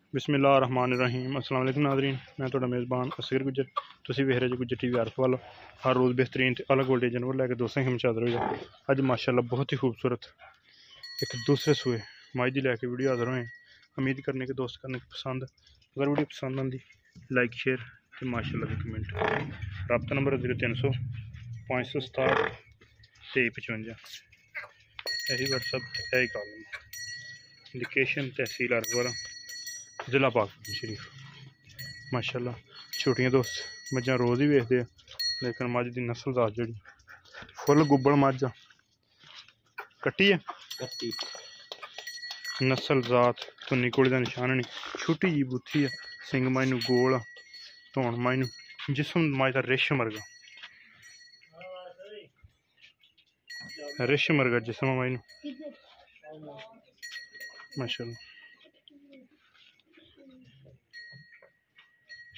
बिस्मिल्लाहिर्रहमानिर्रहीम अस्सलाम वालेकुम नाज़रीन, मैं तुहाडा मेज़बान असगर गुज्जर। तुसीं वेख रहे जो गुज्जर टीवी अर्फ वाला। हर रोज़ बेहतरीन ते अलग वोल्टेज जानवर लैके दोस्तों की हाज़र हो जाए। अज माशाअल्लाह बहुत ही खूबसूरत एक दूसरे सूए माई दी लैके वीडियो हाज़र होए। उम्मीद करने के दोस्त करने पसंद, अगर वीडियो पसंद आती लाइक शेयर तो माशाअल्लाह कमेंट। रब्ता नंबर 0300 567 2355, यही व्हाट्सअप यही कॉल नंबर। लोकेशन तहसील अर्फवाला, जिला पाकिस्तान शरीफ। माशाअल्लाह छोटियां दोस्त मझां रोज़ ही वेखते हैं, लेकिन मझ की नस्ल दास जी फुल गुब्बड़ मझ आ, कट्टी है नस्ल जात तुन्नी कोली का निशान नहीं, छोटी जी बुत्थी है, सिंग माई नू गोल आ, धौन माई नू जिसम माई का रेशम वर्गा, रेशम वर्गा जिसम माई नू माशाअल्लाह।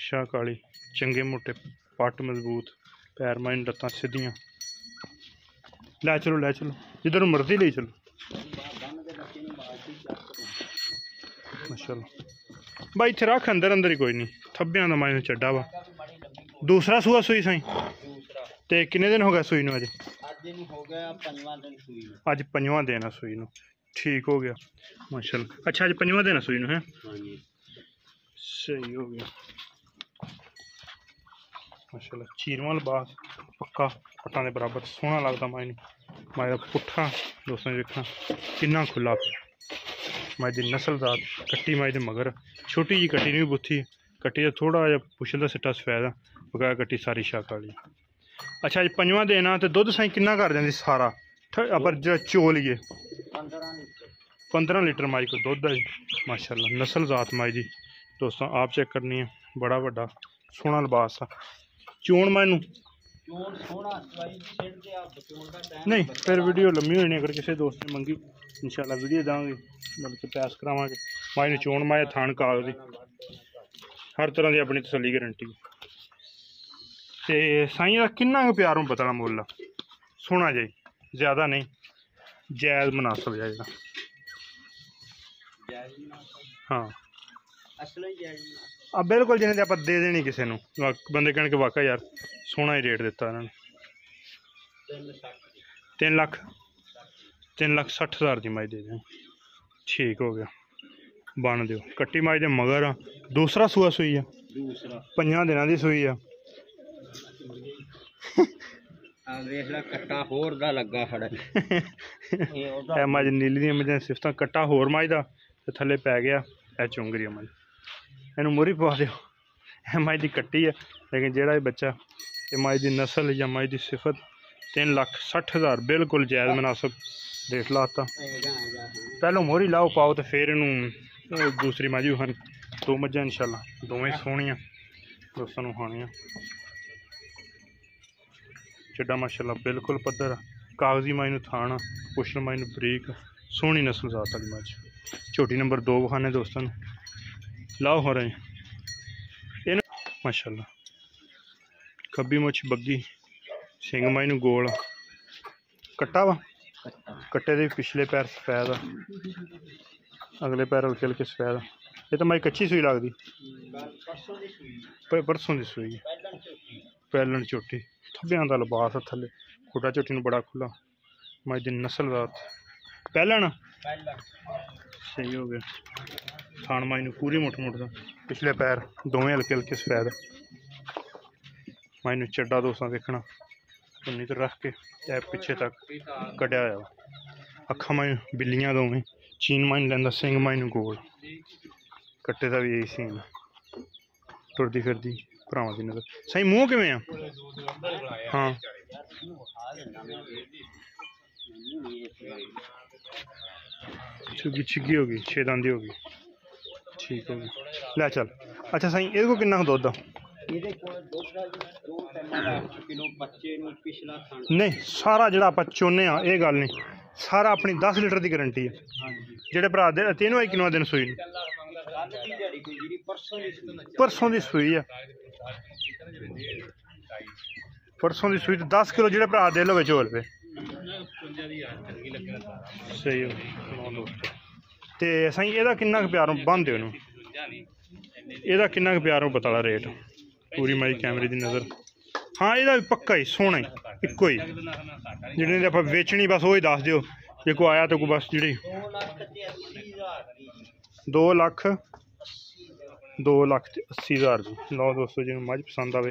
शाह काली, चंगे मोटे पट मजबूत, पैर माइन लत्तां सीधियां। लै चलो जिधर मर्जी ले चलो माशाअल्लाह। भाई इत्थे रख अंदर अंदर ही कोई नहीं, थब्बियां दा माइन चड्डा वा। दूसरा सूआ सूई साईं ते किन्ने दिन हो गए सूई नू? अज पंजवां दिन है सूई नू, ठीक हो गया माशाअल्लाह। अच्छा अज पंजवां दिन है सूई नू है, सही हो गया माशाअल्लाह। चीरवां लबास पक्का पट्टां दे बराबर सोहना लगता माई नू। माई दा पुट्ठा दोस्तों देखना किन्ना खुला पिया। माई दी नस्ल दात कट्टी माई दे मगर, छोटी जी कट्टी नहीं बुत्थी, कट्टी का थोड़ा जहा पुछल का सिट्टा सफेद आ, बगैर कट्टी सारी शाह काली। अच्छा अज पंजवां दिन आ ते दुध साईं किन्ना कर जाती सारा पर जो चोलिए 15 लीटर माई को दुध है माशाअल्लाह। नस्ल जात माई दी दोस्तों आप चेक करनी है, बड़ा वड्डा सोहना लिबास आ। चोण मैनू नहीं फिर वीडियो लम्मी होनी, अगर किसी दोस्त ने मंगी इंशाल्लाह वीडियो देंगे, बल्कि पैस करावे। माई नू चोण माए थान कागजी, हर तरह की अपनी तसली गारंटी। तो साईं का किन्ना प्यारों पतला मुल सोहना जी, ज़्यादा नहीं जायज़ मुनासब है जरा। हाँ अब बिल्कुल जिन्हें आप दे देनी किसी को, बंदे कहने वाकई यार सोहना ही रेट दिता इन्होंने। 3,60,000 की माई दे दें, ठीक हो गया बन दो। कट्टी माई दे मगर आ, दूसरा सूआ सूई है, 5 दिनों की सूई है। मज नीली दी मझ सिफत कट्टा होर माई का थले पै गया, यह चुंगरी मज इनू मुहरी पवा दो। माई की कट्टी है, लेकिन जोड़ा बच्चा ये माई की नस्ल या माई की सिफत 3,60,000 बिल्कुल जायज़ मुनासब रेट लाता। पहलों मोहरी लाओ पाओ तो फिर इनू दूसरी मझ भी खानी। 2 मझां इंशाल्लाह दोवें सोहनियां दोस्तों नू खानियां। चिड्डा माशाअल्लाह बिल्कुल पद्धर, कागजी माई नू थाना, पुछल माई नू बरीक, सोहनी नस्ल जात वाली मझ। झोटी नंबर 2 विखाने दोस्तों, लाओ हो रहे माशाअल्लाह। खब्बी मुछ बग्गी, सिंग माई नू गोल, कट्टा वा, कट्टे दे पिछले पैर सफेद आ, अगले पैर हल्के हल्के सफेद आ। ये तो माई कच्ची सूई लगती, परसों की सूई, पैलन झोटी, थब्बियां दा लिबास थले, खुटा झोटी नू बड़ा खुला। माई दी नस्ल दात पैलन सही हो गया। थान माई नू पूरी मुठ मुठ, पिछले पैर दोवें हल्के हल्के सफेद। माई नू चड्डा दोस्तों देखना चुन्नी तो रख के पिछे तक कढ़िया हुआ। अखा माई बिल्लियां दोवें, चीन माई लैंदा, सिंग माई नू गोल, कट्टे का भी यही सीन, टुरदी फिरदी भरावां दी नजर। सही मूँह किवें आ? हाँ छिग्गी छिग्गी हो गई, 6 दांदी हो गई, ठीक हो गई। लै चल। अच्छा साईं ये को किन्ना दुध आ? नहीं सारा जो आप चोने ये गल नहीं, सारा अपनी 10 लीटर की गारंटी है। जेडे भरा दे तीनों किन्ना दिन सूई, परसों की सूई है, परसों की सूई 10 किलो जो भरा दे लो चोल पे सही हो। तो साईं एदा किन्ना प्यार बंद हो? ਇਹਦਾ ਕਿੰਨਾ ਕੁ ਪਿਆਰ ਉਹ ਪਤਾ ਲਾ ਰੇਟ ਪੂਰੀ ਮਾਰੀ ਕੈਮਰੇ ਦੀ ਨਜ਼ਰ। ਹਾਂ ਇਹਦਾ ਵੀ ਪੱਕਾ ਹੀ ਸੋਹਣਾ ਹੀ ਇੱਕੋ ਹੀ, ਜਿਹੜੇ ਦੇ ਆਪਾਂ ਵੇਚਣੀ ਬਸ ਉਹ ਹੀ ਦੱਸ ਦਿਓ ਜੇ ਕੋਈ ਆਇਆ ਤਾਂ ਕੋਈ ਬਸ ਜਿਹੜੀ 2,80,000 ਦੀ। ਲਓ ਦੋਸਤੋ ਜਿਹਨੂੰ ਮੱਝ ਪਸੰਦ ਆਵੇ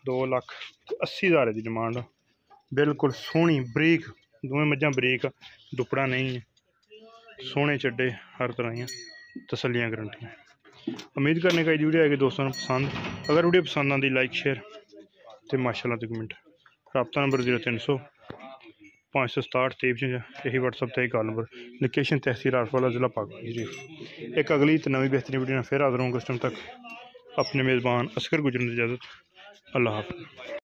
2,80,000 ਦੀ ਡਿਮਾਂਡ। ਬਿਲਕੁਲ ਸੋਹਣੀ ਬਰੀਕ, ਦੋਵੇਂ ਮੱਝਾਂ ਬਰੀਕ, ਦੁਪੜਾ नहीं है, सोहने चड्डे हर तरह ਦੀਆਂ तसल्लियां गारंटियां। उम्मीद करने का वीडियो है कि दोस्तों को पसंद, अगर वीडियो पसंद आती लाइक शेयर तो माशाल्लाह तो कमेंट। रबता नंबर 0300 567 2355, यही व्हाट्सअप का कॉल नंबर। लोकेशन तहसील आरफवाला, जिला पाकपुर जी। एक अगली तो नवी बेहतरीन वीडियो फिर हाजिर होंगे। उस टाइम तक अपने मेज़बान असगर गुजरने की इजाज़त। अल्लाह हाफ़िज़।